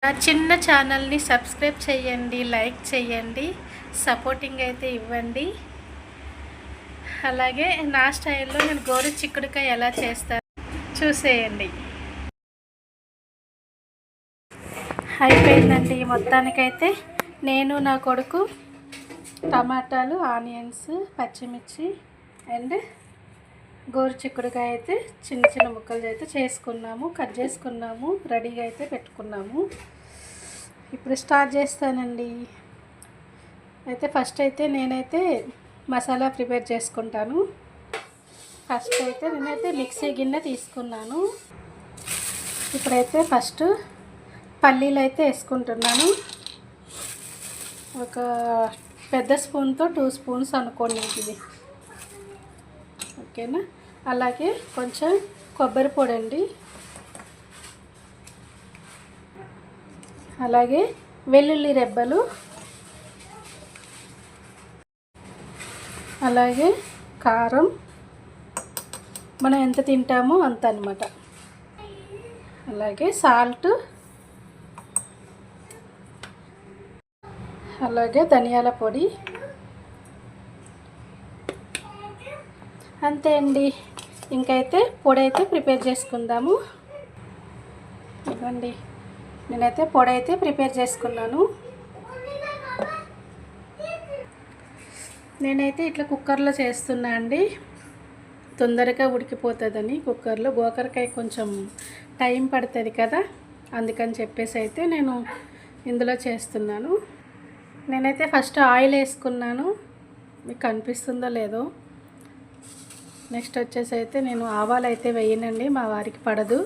నా చిన్న ఛానల్ని సబ్స్క్రైబ్ చేయండి, లైక్ చేయండి, సపోర్టింగ్ అయితే ఇవ్వండి. అలాగే నా స్టైల్లో నేను గోరు చిక్కుడుకాయ ఎలా చేస్తాను చూసేయండి. అయిపోయిందండి. మొత్తానికైతే నేను నా కొడుకు టమాటాలు, ఆనియన్స్, పచ్చిమిర్చి అండ్ గోరు చిక్కుడుకాయ అయితే చిన్న చిన్న ముక్కలు అయితే చేసుకున్నాము, కట్ చేసుకున్నాము, రెడీగా అయితే పెట్టుకున్నాము. ఇప్పుడు స్టార్ట్ చేస్తానండి. అయితే ఫస్ట్ అయితే నేనైతే మసాలా ప్రిపేర్ చేసుకుంటాను. ఫస్ట్ అయితే నేనైతే మిక్సీ గిన్నె తీసుకున్నాను. ఇప్పుడైతే ఫస్ట్ పల్లీలు అయితే వేసుకుంటున్నాను. ఒక పెద్ద స్పూన్తో 2 స్పూన్స్ అనుకోండి ఇది, ఓకేనా. అలాగే కొంచెం కొబ్బరి పొడి అండి, అలాగే వెల్లుల్లి రెబ్బలు, అలాగే కారం మనం ఎంత తింటామో అంత అన్నమాట. అలాగే సాల్ట్, అలాగే ధనియాల పొడి, అంతే అండి. ఇంకైతే పొడి అయితే ప్రిపేర్ చేసుకుందాము. ఇవ్వండి, నేనైతే పొడి అయితే ప్రిపేర్ చేసుకున్నాను. నేనైతే ఇట్లా కుక్కర్లో చేస్తున్నా అండి, తొందరగా ఉడికిపోతుందని. కుక్కర్లో గోకరకాయ కొంచెం టైం పడుతుంది కదా, అందుకని చెప్పేసి అయితే నేను ఇందులో చేస్తున్నాను. నేనైతే ఫస్ట్ ఆయిల్ వేసుకున్నాను, మీకు కనిపిస్తుందో లేదో. నెక్స్ట్ వచ్చేసి అయితే నేను ఆవాలు అయితే వేయనండి, మా వారికి పడదు.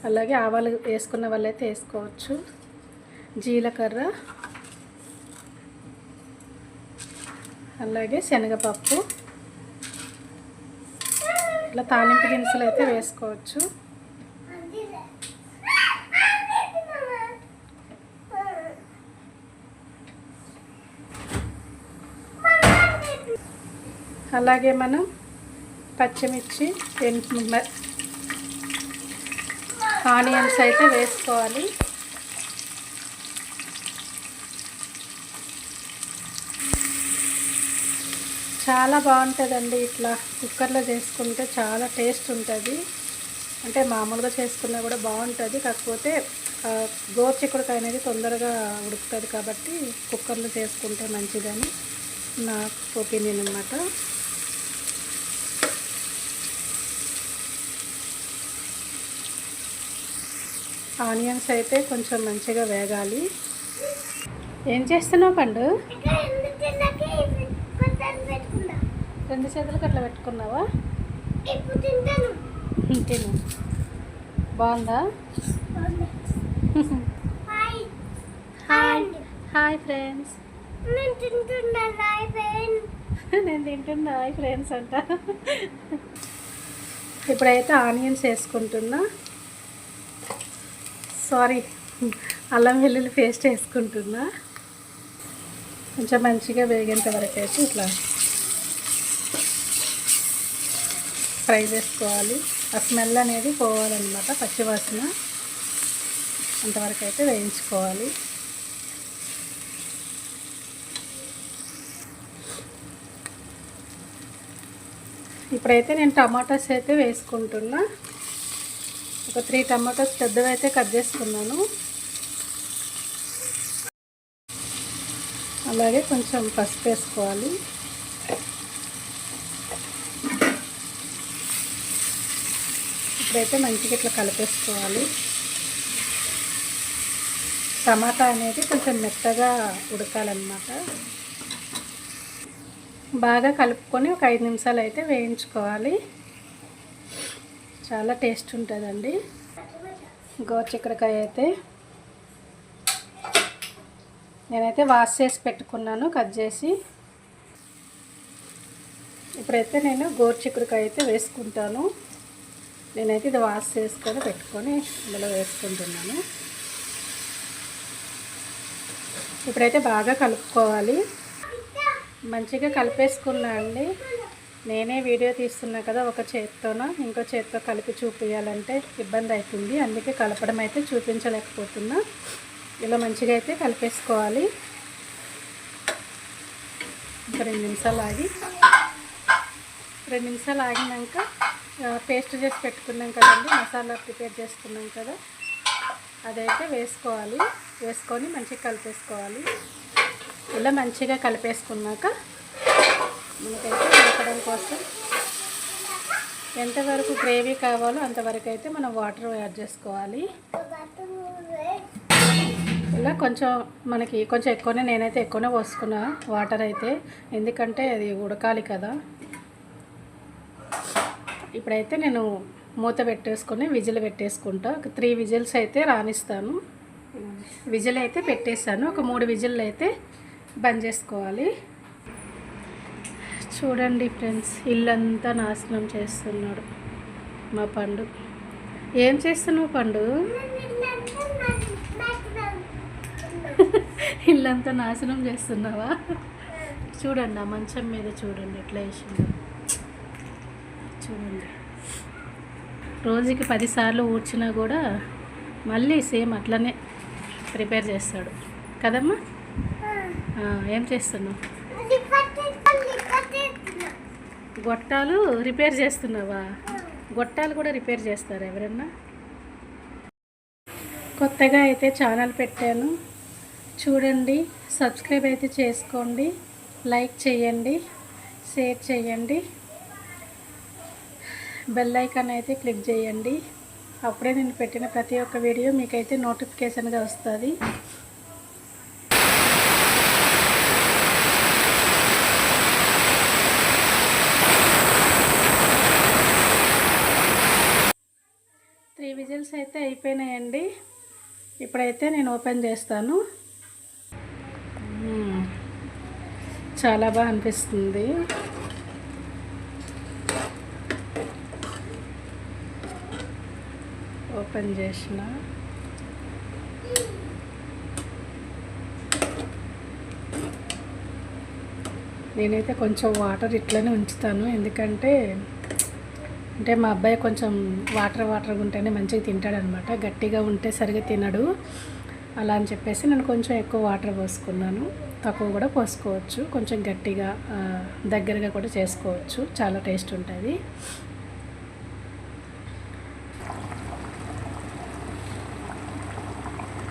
అలాగే ఆవాలు వేసుకున్న వాళ్ళైతే వేసుకోవచ్చు. జీలకర్ర, అలాగే శనగపప్పు, ఇట్లా తాలింపు దినుసులు అయితే వేసుకోవచ్చు. అలాగే మనం పచ్చిమిర్చి, ఆనియన్స్ అయితే వేసుకోవాలి. చాలా బాగుంటుందండి ఇట్లా కుక్కర్లో చేసుకుంటే, చాలా టేస్ట్ ఉంటుంది. అంటే మామూలుగా చేసుకున్నా కూడా బాగుంటుంది, కాకపోతే గోరు చిక్కుడుకాయ అనేది తొందరగా ఉడుకుతుంది కాబట్టి కుక్కర్లో చేసుకుంటే మంచిదని నా ఒపీనియన్ అన్నమాట. ఆనియన్స్ అయితే కొంచెం మంచిగా వేగాలి. ఏం చేస్తున్నావు పండు? 2 చేతులకు అట్లా పెట్టుకున్నావా? తిను. బాగుందా? Hi friends. నేను తింటున్నా హాయ్ ఫ్రెండ్స్ అంట. ఇప్పుడైతే ఆనియన్స్ వేసుకుంటున్నా, సారీ అల్లం వెల్లుల్లి పేస్ట్ వేసుకుంటున్నా. కొంచెం మంచిగా వేగేంత వరకు అయితే ఇట్లా ఫ్రై చేసుకోవాలి. ఆ స్మెల్ అనేది పోవాలన్నమాట, పచ్చివాసన అంతవరకు అయితే వేయించుకోవాలి. ఇప్పుడైతే నేను టమాటాస్ అయితే వేసుకుంటున్నా. ఒక 3 టమాటాస్ పెద్దవి అయితే కట్ చేసుకున్నాను. అలాగే కొంచెం పసుపు వేసుకోవాలి. ఇప్పుడైతే మంచిగా ఇట్లా కలిపేసుకోవాలి. టమాటా అనేది కొంచెం మెత్తగా ఉడకాలన్నమాట. బాగా కలుపుకొని ఒక 5 నిమిషాలు అయితే వేయించుకోవాలి. చాలా టేస్ట్ ఉంటుందండి గోరు చిక్కుడుకాయ అయితే. నేనైతే వాష్ చేసి పెట్టుకున్నాను, కట్ చేసి. ఇప్పుడైతే నేను గోరు చిక్కుడుకాయ అయితే వేసుకుంటాను. నేనైతే ఇది వాష్ చేసుకొని పెట్టుకొని ఇందులో వేసుకుంటున్నాను. ఇప్పుడైతే బాగా కలుపుకోవాలి. మంచిగా కలిపేసుకున్నా అండి. నేనే వీడియో తీస్తున్నా కదా, ఒక చేత్తోనో ఇంకో చేత్తో కలిపి చూపించాలంటే ఇబ్బంది అవుతుంది, అందుకే కలపడం అయితే చూపించలేకపోతున్నా. ఇలా మంచిగా అయితే కలిపేసుకోవాలి. ఒక 2 నిమిషాలు ఆగినాక పేస్ట్ చేసి పెట్టుకున్నాం కదండి, మసాలా ప్రిపేర్ చేసుకున్నాం కదా, అదైతే వేసుకొని మంచిగా కలిపేసుకోవాలి. ఇలా మంచిగా కలిపేసుకున్నాక మనకైతే ఉడకడం కోసం ఎంతవరకు గ్రేవీ కావాలో అంతవరకు అయితే మనం వాటర్ యాడ్ చేసుకోవాలి. ఇలా మనకి కొంచెం ఎక్కువనే, నేనైతే ఎక్కువనే పోసుకున్నా వాటర్ అయితే, ఎందుకంటే అది ఉడకాలి కదా. ఇప్పుడైతే నేను మూత పెట్టేసుకొని విజిల్ పెట్టేసుకుంటా. ఒక 3 విజిల్స్ అయితే రానిస్తాను. విజిల్ అయితే పెట్టేస్తాను. ఒక 3 విజిల్ అయితే బంద్ చేసుకోవాలి. చూడండి ఫ్రెండ్స్, ఇల్లంతా నాశనం చేస్తున్నాడు మా పండు. ఏం చేస్తున్నావు పండు? ఇల్లంతా నాశనం చేస్తున్నావా? చూడండి ఆ మంచం మీద చూడండి ఎట్లా వేసిందో. చూడండి, రోజుకి 10 సార్లు ఊడ్చినా కూడా మళ్ళీ సేమ్ అట్లనే ప్రిపేర్ చేస్తాడు కదమ్మా. ఏం చేస్తున్నావు? గొట్టాలు రిపేర్ చేస్తున్నావా? గొట్టాలు కూడా రిపేర్ చేస్తారా ఎవరన్నా? కొత్తగా అయితే ఛానల్ పెట్టాను, చూడండి, సబ్స్క్రైబ్ అయితే చేసుకోండి, లైక్ చేయండి, షేర్ చేయండి, బెల్ ఐకాన్ అయితే క్లిక్ చేయండి. అప్పుడే నేను పెట్టిన ప్రతి ఒక్క వీడియో మీకైతే నోటిఫికేషన్గా వస్తుంది. త్రీ విజిల్స్ అయితే అయిపోయినాయండి. ఇప్పుడైతే నేను ఓపెన్ చేస్తాను. చాలా బాగా అనిపిస్తుంది. ఓపెన్ చేసిన నేనైతే కొంచెం వాటర్ ఇట్లనే ఉంచుతాను, ఎందుకంటే మా అబ్బాయి కొంచెం వాటర్గా ఉంటేనే మంచిగా తింటాడనమాట. గట్టిగా ఉంటే సరిగా తినడు. అలా అని చెప్పేసి నేను కొంచెం ఎక్కువ వాటర్ పోసుకున్నాను. తక్కువ కూడా పోసుకోవచ్చు, కొంచెం గట్టిగా దగ్గరగా కూడా చేసుకోవచ్చు, చాలా టేస్ట్ ఉంటుంది.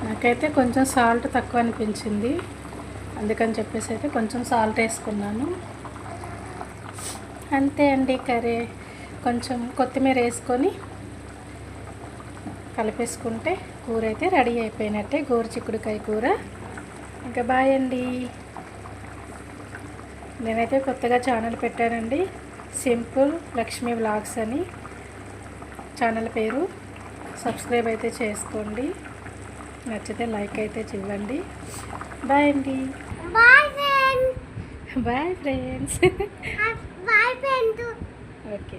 నాకైతే కొంచెం సాల్ట్ తక్కువ అనిపించింది, అందుకని చెప్పేసి అయితే కొంచెం సాల్ట్ వేసుకున్నాను. అంతే అండి కర్రీ. కొంచెం కొత్తిమీర వేసుకొని కలిపేసుకుంటే కూర అయితే రెడీ అయిపోయినట్టే, గోరుచిక్కుడుకాయ కూర. ఇంకా బాయ్ అండి. నేనైతే కొత్తగా ఛానల్ పెట్టానండి, సింపుల్ లక్ష్మీ వ్లాగ్స్ అని ఛానల్ పేరు. సబ్స్క్రైబ్ అయితే చేసుకోండి, నచ్చితే లైక్ అయితే ఇవ్వండి. బాయ్ అండి. Bye friends. Bye friends. Okay.